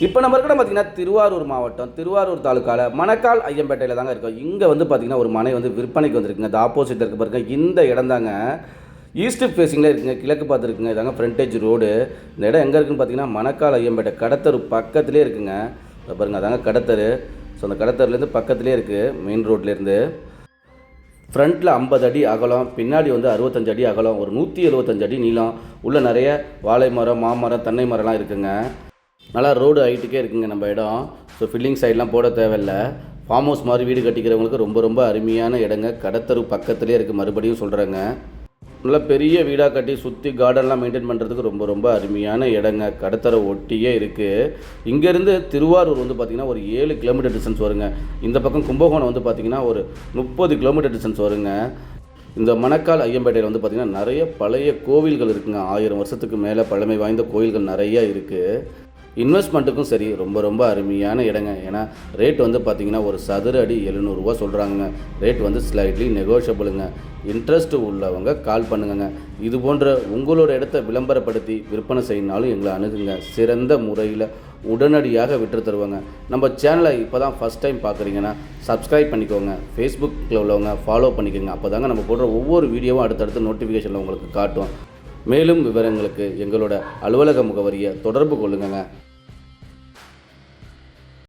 இப்போ நம்ம இருக்கிற பார்த்திங்கன்னா திருவாரூர் மாவட்டம் திருவாரூர் தாலுக்காவில் மணக்கால் ஐயம்பேட்டையில் தாங்க இருக்கோம். இங்கே வந்து பார்த்திங்கன்னா ஒரு மனை வந்து விற்பனைக்கு வந்திருக்குங்க. அது ஆப்போசிட் இருக்க பாருங்க. இந்த இடம் தாங்க ஈஸ்ட் ஃபேஸிங்கில் இருக்குங்க, கிழக்கு பார்த்துருக்குங்க. இதாங்க ஃப்ரண்டேஜ் ரோடு. இந்த இடம் எங்கே இருக்குன்னு பார்த்தீங்கன்னா மணக்கால் ஐயம்பேட்டை கடத்தரு பக்கத்துலேயே இருக்குங்க. அதை பாருங்கள், அதாங்க கடத்தரு. ஸோ அந்த கடத்தருலேருந்து பக்கத்துலேயே இருக்குது, மெயின் ரோட்லேருந்து. ஃப்ரண்ட்டில் 50 அடி அகலம், பின்னாடி வந்து 65 அடி அகலம், ஒரு 175 அடி நீளம். உள்ளே நிறைய வாழை மரம், மாமரம், தென்னை மரம்லாம் இருக்குங்க. நல்லா ரோடு ஹைட்டுக்கே இருக்குங்க நம்ம இடம். ஸோ ஃபில்லிங் சைட்லாம் போட தேவையில்லை. ஃபார்ம் ஹவுஸ் மாதிரி வீடு கட்டிக்கிறவங்களுக்கு ரொம்ப ரொம்ப அருமையான இடங்க. கடத்தரு பக்கத்துலேயே இருக்குது. மறுபடியும் சொல்கிறேங்க, நல்லா பெரிய வீடாக கட்டி சுற்றி கார்டன்லாம் மெயின்டைன் பண்ணுறதுக்கு ரொம்ப ரொம்ப அருமையான இடங்க. கடத்தரை ஒட்டியே இருக்குது. இங்கேருந்து திருவாரூர் வந்து பார்த்திங்கன்னா ஒரு 7 கிலோமீட்டர் டிஸ்டன்ஸ் வருங்க. இந்த பக்கம் கும்பகோணம் வந்து பார்த்திங்கன்னா ஒரு 30 கிலோமீட்டர் டிஸ்டன்ஸ் வருங்க. இந்த மணக்கால் ஐயம்பேட்டையில் வந்து பார்த்திங்கன்னா நிறைய பழைய கோவில்கள் இருக்குங்க. 1000 வருஷத்துக்கு மேலே பழமை வாய்ந்த கோவில்கள் நிறைய இருக்குது. இன்வெஸ்ட்மெண்ட்டுக்கும் சரி ரொம்ப ரொம்ப அருமையான இடங்க. ஏன்னா ரேட் வந்து பார்த்திங்கன்னா ஒரு சதுர அடி 700 ரூபா சொல்கிறாங்க. ரேட் வந்து ஸ்லைட்லி நெகோஷியபிளுங்க. இன்ட்ரெஸ்ட் உள்ளவங்க கால் பண்ணுங்க. இது போன்ற உங்களோட இடத்த விளம்பரப்படுத்தி விற்பனை செய்யினாலும் எங்களை அணுகுங்க. சிறந்த முறையில் உடனடியாக விற்று தருவாங்க. நம்ம சேனலை இப்போ தான் ஃபஸ்ட் டைம் பார்க்குறீங்கன்னா சப்ஸ்கிரைப் பண்ணிக்கோங்க. ஃபேஸ்புக்கில் உள்ளவங்க ஃபாலோ பண்ணிக்கோங்க. அப்போ தாங்க நம்ம போடுற ஒவ்வொரு வீடியோவும் அடுத்தடுத்து நோட்டிஃபிகேஷனில் உங்களுக்கு காட்டும். மேலும் விவரங்களுக்கு எங்களோட அலுவலக முகவரியை தொடர்பு கொள்ளுங்க.